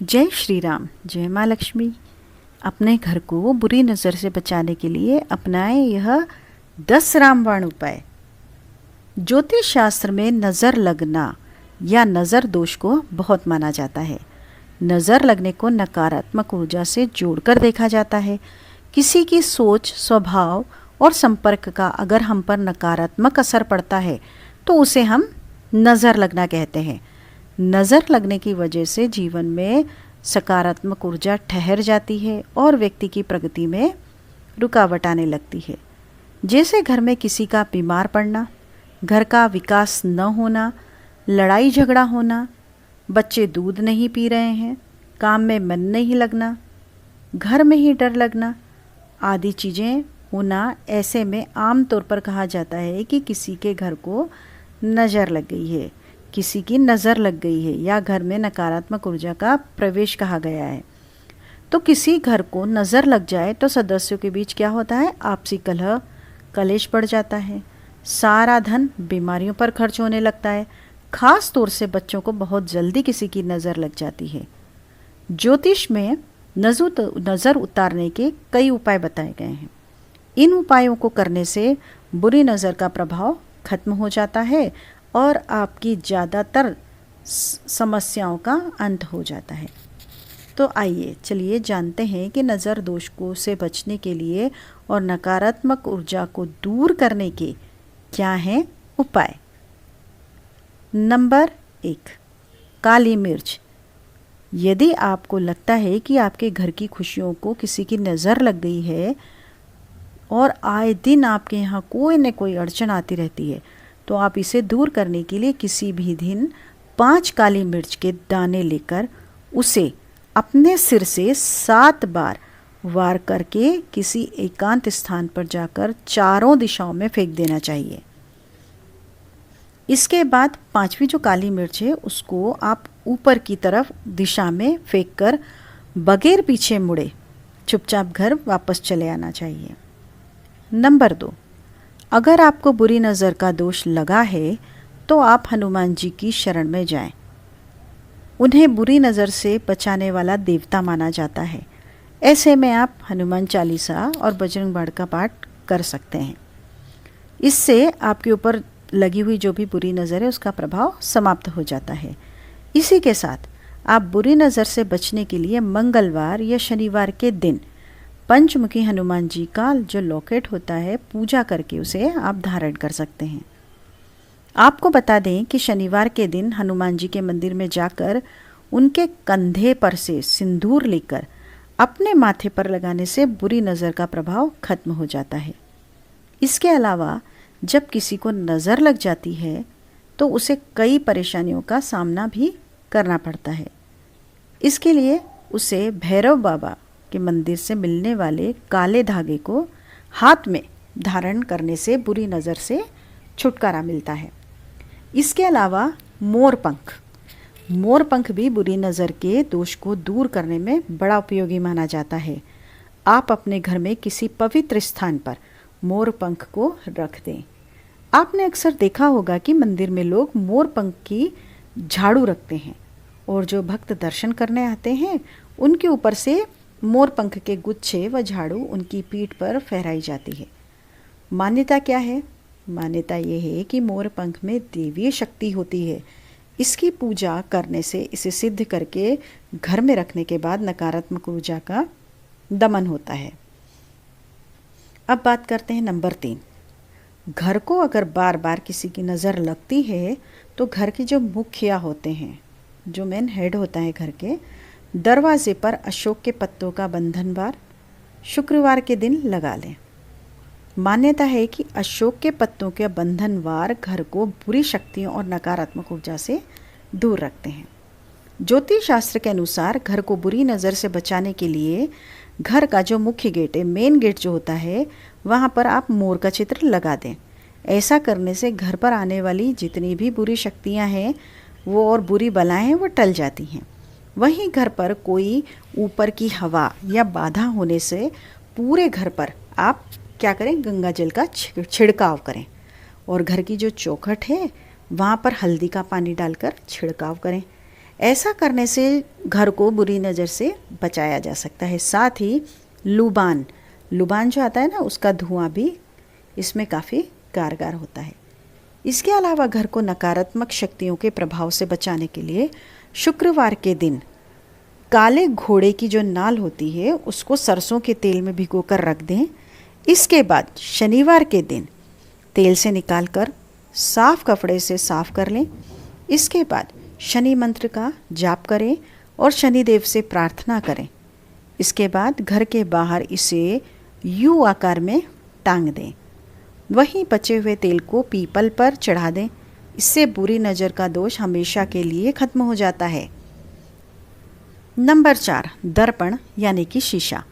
जय श्री राम, जय माँ लक्ष्मी। अपने घर को बुरी नज़र से बचाने के लिए अपनाएं यह 10 रामबाण उपाय। ज्योतिष शास्त्र में नज़र लगना या नज़र दोष को बहुत माना जाता है। नज़र लगने को नकारात्मक ऊर्जा से जोड़कर देखा जाता है। किसी की सोच, स्वभाव और संपर्क का अगर हम पर नकारात्मक असर पड़ता है तो उसे हम नज़र लगना कहते हैं। नज़र लगने की वजह से जीवन में सकारात्मक ऊर्जा ठहर जाती है और व्यक्ति की प्रगति में रुकावट आने लगती है। जैसे घर में किसी का बीमार पड़ना, घर का विकास न होना, लड़ाई झगड़ा होना, बच्चे दूध नहीं पी रहे हैं, काम में मन नहीं लगना, घर में ही डर लगना आदि चीज़ें होना। ऐसे में आम तौर पर कहा जाता है कि किसी के घर को नज़र लग गई है, किसी की नज़र लग गई है या घर में नकारात्मक ऊर्जा का प्रवेश कहा गया है। तो किसी घर को नज़र लग जाए तो सदस्यों के बीच क्या होता है? आपसी कलह, कलेश बढ़ जाता है। सारा धन बीमारियों पर खर्च होने लगता है। खास तौर से बच्चों को बहुत जल्दी किसी की नज़र लग जाती है। ज्योतिष में नज़र उतारने के कई उपाय बताए गए हैं। इन उपायों को करने से बुरी नज़र का प्रभाव खत्म हो जाता है और आपकी ज़्यादातर समस्याओं का अंत हो जाता है। तो आइए चलिए जानते हैं कि नज़र दोष को से बचने के लिए और नकारात्मक ऊर्जा को दूर करने के क्या हैं उपाय। नंबर 1, काली मिर्च। यदि आपको लगता है कि आपके घर की खुशियों को किसी की नज़र लग गई है और आए दिन आपके यहाँ कोई न कोई अड़चन आती रहती है, तो आप इसे दूर करने के लिए किसी भी दिन 5 काली मिर्च के दाने लेकर उसे अपने सिर से 7 बार वार करके किसी एकांत स्थान पर जाकर चारों दिशाओं में फेंक देना चाहिए। इसके बाद 5वीं जो काली मिर्च है उसको आप ऊपर की तरफ दिशा में फेंक कर बगैर पीछे मुड़े चुपचाप घर वापस चले आना चाहिए। नंबर 2, अगर आपको बुरी नज़र का दोष लगा है तो आप हनुमान जी की शरण में जाएं। उन्हें बुरी नज़र से बचाने वाला देवता माना जाता है। ऐसे में आप हनुमान चालीसा और बजरंग बाण का पाठ कर सकते हैं। इससे आपके ऊपर लगी हुई जो भी बुरी नज़र है उसका प्रभाव समाप्त हो जाता है। इसी के साथ आप बुरी नज़र से बचने के लिए मंगलवार या शनिवार के दिन पंचमुखी हनुमान जी का जो लॉकेट होता है पूजा करके उसे आप धारण कर सकते हैं। आपको बता दें कि शनिवार के दिन हनुमान जी के मंदिर में जाकर उनके कंधे पर से सिंदूर लेकर अपने माथे पर लगाने से बुरी नज़र का प्रभाव खत्म हो जाता है। इसके अलावा जब किसी को नज़र लग जाती है तो उसे कई परेशानियों का सामना भी करना पड़ता है। इसके लिए उसे भैरव बाबा के मंदिर से मिलने वाले काले धागे को हाथ में धारण करने से बुरी नज़र से छुटकारा मिलता है। इसके अलावा मोरपंख भी बुरी नज़र के दोष को दूर करने में बड़ा उपयोगी माना जाता है। आप अपने घर में किसी पवित्र स्थान पर मोरपंख को रख दें। आपने अक्सर देखा होगा कि मंदिर में लोग मोरपंख की झाड़ू रखते हैं और जो भक्त दर्शन करने आते हैं उनके ऊपर से मोरपंख के गुच्छे व झाड़ू उनकी पीठ पर फहराई जाती है। मान्यता क्या है? मान्यता ये है कि मोरपंख में देवीय शक्ति होती है। इसकी पूजा करने से, इसे सिद्ध करके घर में रखने के बाद नकारात्मक ऊर्जा का दमन होता है। अब बात करते हैं नंबर 3। घर को अगर बार बार किसी की नज़र लगती है तो घर के जो मुखिया होते हैं, जो मेन हेड होता है घर के, दरवाजे पर अशोक के पत्तों का बंधनवार शुक्रवार के दिन लगा लें। मान्यता है कि अशोक के पत्तों के बंधनवार घर को बुरी शक्तियों और नकारात्मक ऊर्जा से दूर रखते हैं। ज्योतिष शास्त्र के अनुसार घर को बुरी नज़र से बचाने के लिए घर का जो मुख्य गेट है, मेन गेट जो होता है, वहाँ पर आप मोर का चित्र लगा दें। ऐसा करने से घर पर आने वाली जितनी भी बुरी शक्तियाँ हैं वो और बुरी बलाएँ हैं वो टल जाती हैं। वहीं घर पर कोई ऊपर की हवा या बाधा होने से पूरे घर पर आप क्या करें, गंगा जल का छिड़काव करें और घर की जो चौखट है वहाँ पर हल्दी का पानी डालकर छिड़काव करें। ऐसा करने से घर को बुरी नज़र से बचाया जा सकता है। साथ ही लुबान जो आता है ना, उसका धुआं भी इसमें काफ़ी कारगर होता है। इसके अलावा घर को नकारात्मक शक्तियों के प्रभाव से बचाने के लिए शुक्रवार के दिन काले घोड़े की जो नाल होती है उसको सरसों के तेल में भिगोकर रख दें। इसके बाद शनिवार के दिन तेल से निकालकर साफ कपड़े से साफ कर लें। इसके बाद शनि मंत्र का जाप करें और शनिदेव से प्रार्थना करें। इसके बाद घर के बाहर इसे यू आकार में टांग दें। वहीं बचे हुए तेल को पीपल पर चढ़ा दें। इससे बुरी नज़र का दोष हमेशा के लिए खत्म हो जाता है। नंबर 4, दर्पण यानी कि शीशा।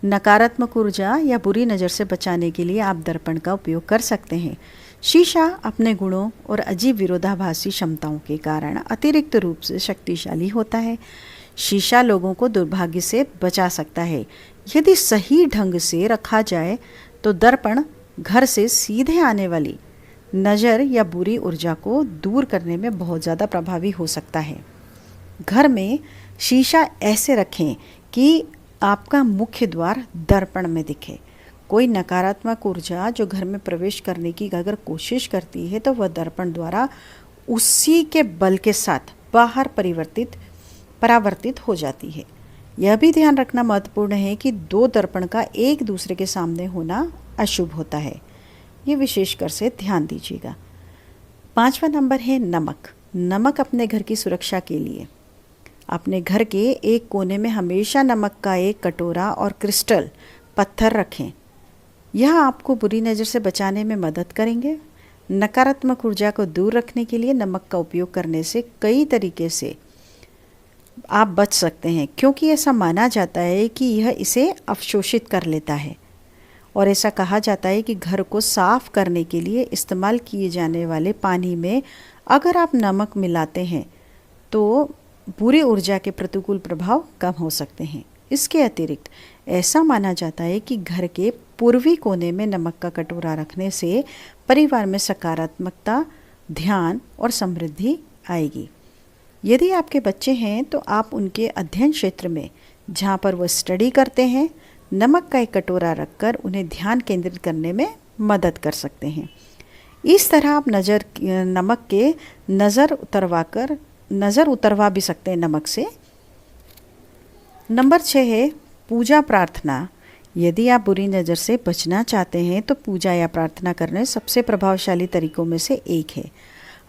नकारात्मक ऊर्जा या बुरी नज़र से बचाने के लिए आप दर्पण का उपयोग कर सकते हैं। शीशा अपने गुणों और अजीब विरोधाभासी क्षमताओं के कारण अतिरिक्त रूप से शक्तिशाली होता है। शीशा लोगों को दुर्भाग्य से बचा सकता है। यदि सही ढंग से रखा जाए तो दर्पण घर से सीधे आने वाली नज़र या बुरी ऊर्जा को दूर करने में बहुत ज़्यादा प्रभावी हो सकता है। घर में शीशा ऐसे रखें कि आपका मुख्य द्वार दर्पण में दिखे। कोई नकारात्मक ऊर्जा जो घर में प्रवेश करने की अगर कोशिश करती है तो वह दर्पण द्वारा उसी के बल के साथ बाहर परावर्तित हो जाती है। यह भी ध्यान रखना महत्वपूर्ण है कि 2 दर्पण का एक दूसरे के सामने होना अशुभ होता है। ये विशेषकर से ध्यान दीजिएगा। 5वां नंबर है नमक अपने घर की सुरक्षा के लिए अपने घर के एक कोने में हमेशा नमक का एक कटोरा और क्रिस्टल पत्थर रखें। यह आपको बुरी नज़र से बचाने में मदद करेंगे। नकारात्मक ऊर्जा को दूर रखने के लिए नमक का उपयोग करने से कई तरीके से आप बच सकते हैं, क्योंकि ऐसा माना जाता है कि यह इसे अवशोषित कर लेता है। और ऐसा कहा जाता है कि घर को साफ करने के लिए इस्तेमाल किए जाने वाले पानी में अगर आप नमक मिलाते हैं तो बुरी ऊर्जा के प्रतिकूल प्रभाव कम हो सकते हैं। इसके अतिरिक्त ऐसा माना जाता है कि घर के पूर्वी कोने में नमक का कटोरा रखने से परिवार में सकारात्मकता, ध्यान और समृद्धि आएगी। यदि आपके बच्चे हैं तो आप उनके अध्ययन क्षेत्र में जहाँ पर वो स्टडी करते हैं नमक का एक कटोरा रखकर उन्हें ध्यान केंद्रित करने में मदद कर सकते हैं। इस तरह आप नमक के नज़र उतरवा भी सकते हैं नमक से। नंबर 6 है पूजा प्रार्थना। यदि आप बुरी नज़र से बचना चाहते हैं तो पूजा या प्रार्थना करने सबसे प्रभावशाली तरीकों में से एक है।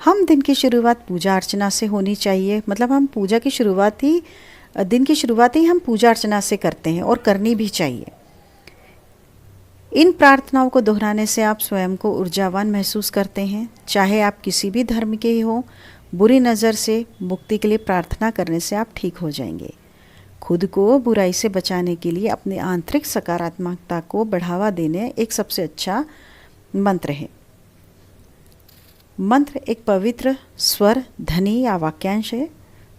हम दिन की शुरुआत पूजा अर्चना से होनी चाहिए। मतलब हम दिन की शुरुआत ही हम पूजा अर्चना से करते हैं और करनी भी चाहिए। इन प्रार्थनाओं को दोहराने से आप स्वयं को ऊर्जावान महसूस करते हैं। चाहे आप किसी भी धर्म के ही हों, बुरी नज़र से मुक्ति के लिए प्रार्थना करने से आप ठीक हो जाएंगे। खुद को बुराई से बचाने के लिए अपनी आंतरिक सकारात्मकता को बढ़ावा देने एक सबसे अच्छा मंत्र है। मंत्र एक पवित्र स्वर, ध्वनि या वाक्यांश है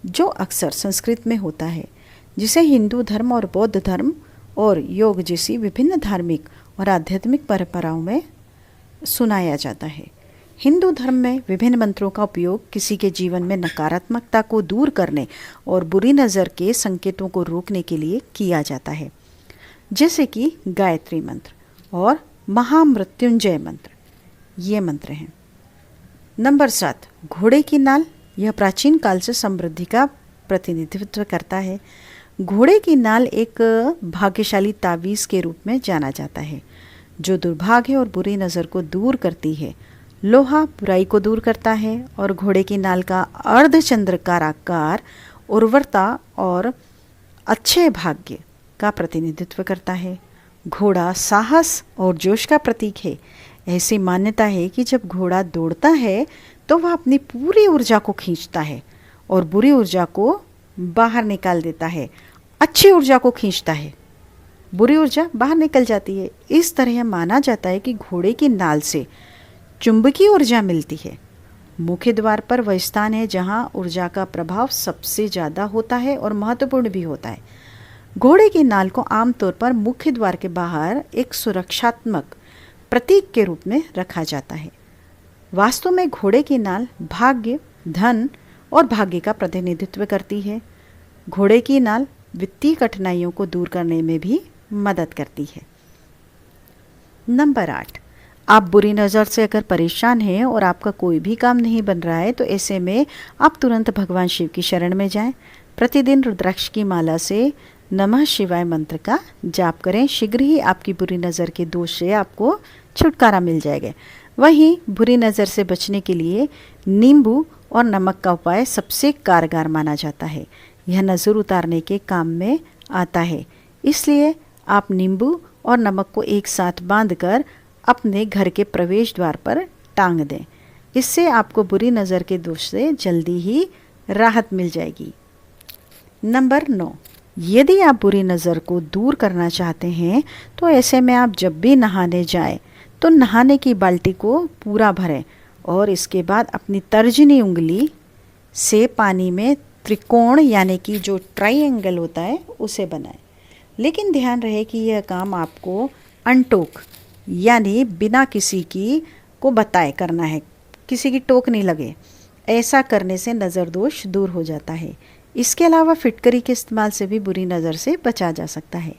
जो अक्सर संस्कृत में होता है, जिसे हिंदू धर्म और बौद्ध धर्म और योग जैसी विभिन्न धार्मिक और आध्यात्मिक परंपराओं में सुनाया जाता है। हिंदू धर्म में विभिन्न मंत्रों का उपयोग किसी के जीवन में नकारात्मकता को दूर करने और बुरी नज़र के संकेतों को रोकने के लिए किया जाता है, जैसे कि गायत्री मंत्र और महामृत्युंजय मंत्र। ये मंत्र हैं। नंबर 7 घोड़े की नाल। यह प्राचीन काल से समृद्धि का प्रतिनिधित्व करता है। घोड़े की नाल एक भाग्यशाली तावीज़ के रूप में जाना जाता है जो दुर्भाग्य और बुरी नज़र को दूर करती है। लोहा बुराई को दूर करता है और घोड़े की नाल का अर्धचंद्राकार आकार उर्वरता और अच्छे भाग्य का प्रतिनिधित्व करता है। घोड़ा साहस और जोश का प्रतीक है। ऐसी मान्यता है कि जब घोड़ा दौड़ता है तो वह अपनी पूरी ऊर्जा को खींचता है और बुरी ऊर्जा को बाहर निकाल देता है, अच्छी ऊर्जा को खींचता है, बुरी ऊर्जा बाहर निकल जाती है। इस तरह माना जाता है कि घोड़े की नाल से चुंबकीय ऊर्जा मिलती है। मुख्य द्वार पर वह स्थान है जहां ऊर्जा का प्रभाव सबसे ज़्यादा होता है और महत्वपूर्ण भी होता है। घोड़े की नाल को आमतौर पर मुख्य द्वार के बाहर एक सुरक्षात्मक प्रतीक के रूप में रखा जाता है। वास्तव में घोड़े की नाल भाग्य, धन और भाग्य का प्रतिनिधित्व करती है। घोड़े की नाल वित्तीय कठिनाइयों को दूर करने में भी मदद करती है। नंबर 8, आप बुरी नज़र से अगर परेशान हैं और आपका कोई भी काम नहीं बन रहा है तो ऐसे में आप तुरंत भगवान शिव की शरण में जाएं। प्रतिदिन रुद्राक्ष की माला से नमः शिवाय मंत्र का जाप करें। शीघ्र ही आपकी बुरी नज़र के दोष से आपको छुटकारा मिल जाएगा। वहीं बुरी नज़र से बचने के लिए नींबू और नमक का उपाय सबसे कारगर माना जाता है। यह नज़र उतारने के काम में आता है, इसलिए आप नींबू और नमक को एक साथ बांधकर अपने घर के प्रवेश द्वार पर टांग दें। इससे आपको बुरी नज़र के दोष से जल्दी ही राहत मिल जाएगी। नंबर 9, यदि आप बुरी नज़र को दूर करना चाहते हैं तो ऐसे में आप जब भी नहाने जाएं तो नहाने की बाल्टी को पूरा भरें और इसके बाद अपनी तर्जनी उंगली से पानी में त्रिकोण यानी कि जो ट्रायंगल होता है उसे बनाएं। लेकिन ध्यान रहे कि यह काम आपको अनटोक यानी बिना किसी की को बताए करना है, किसी की टोक नहीं लगे। ऐसा करने से नज़र दोष दूर हो जाता है। इसके अलावा फिटकरी के इस्तेमाल से भी बुरी नज़र से बचा जा सकता है।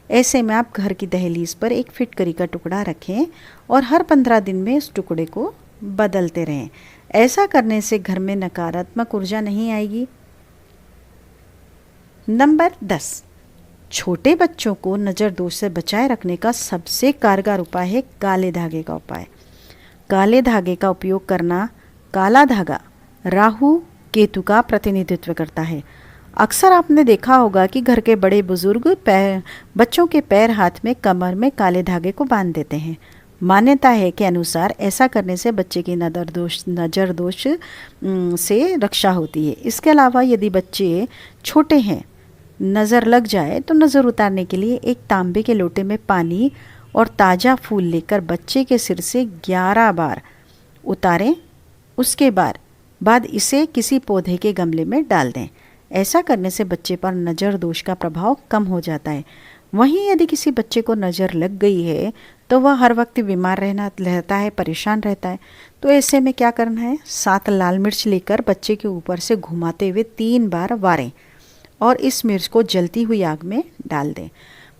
ऐसे में आप घर की दहलीज पर एक फिटकरी का टुकड़ा रखें और हर 15 दिन में इस टुकड़े को बदलते रहें। ऐसा करने से घर में नकारात्मक ऊर्जा नहीं आएगी। नंबर 10, छोटे बच्चों को नज़र दोष से बचाए रखने का सबसे कारगर उपाय है काले धागे का उपाय। काले धागे का उपयोग करना। काला धागा राहु केतु का प्रतिनिधित्व करता है। अक्सर आपने देखा होगा कि घर के बड़े बुजुर्ग बच्चों के पैर हाथ में कमर में काले धागे को बांध देते हैं। मान्यता है के अनुसार ऐसा करने से बच्चे की नज़र दोष से रक्षा होती है। इसके अलावा यदि बच्चे छोटे हैं, नज़र लग जाए तो नज़र उतारने के लिए एक तांबे के लोटे में पानी और ताज़ा फूल लेकर बच्चे के सिर से 11 बार उतारें। उसके बाद इसे किसी पौधे के गमले में डाल दें। ऐसा करने से बच्चे पर नज़र दोष का प्रभाव कम हो जाता है। वहीं यदि किसी बच्चे को नज़र लग गई है तो वह हर वक्त बीमार रहता है, परेशान रहता है। तो ऐसे में क्या करना है, 7 लाल मिर्च लेकर बच्चे के ऊपर से घुमाते हुए 3 बार वारें और इस मिर्च को जलती हुई आग में डाल दें।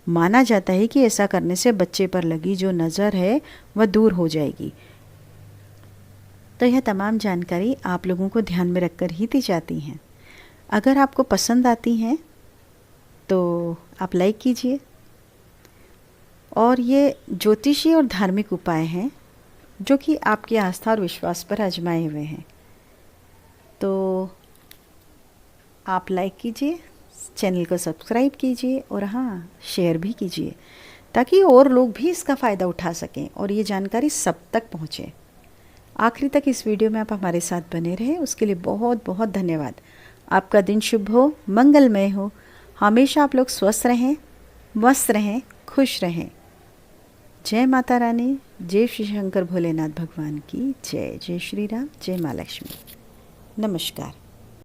माना जाता है कि ऐसा करने से बच्चे पर लगी जो नज़र है वह दूर हो जाएगी। तो यह तमाम जानकारी आप लोगों को ध्यान में रखकर ही दी जाती हैं। अगर आपको पसंद आती हैं तो आप लाइक कीजिए। और ये ज्योतिषी और धार्मिक उपाय हैं जो कि आपकी आस्था और विश्वास पर आजमाए हुए हैं। तो आप लाइक कीजिए, चैनल को सब्सक्राइब कीजिए और हाँ, शेयर भी कीजिए ताकि और लोग भी इसका फ़ायदा उठा सकें और ये जानकारी सब तक पहुँचे। आखिरी तक इस वीडियो में आप हमारे साथ बने रहे, उसके लिए बहुत बहुत धन्यवाद। आपका दिन शुभ हो, मंगलमय हो। हमेशा आप लोग स्वस्थ रहें, मस्त रहें, खुश रहें। जय माता रानी, जय श्री शंकर भोलेनाथ भगवान की जय। जय श्री राम, जय माँ लक्ष्मी। नमस्कार।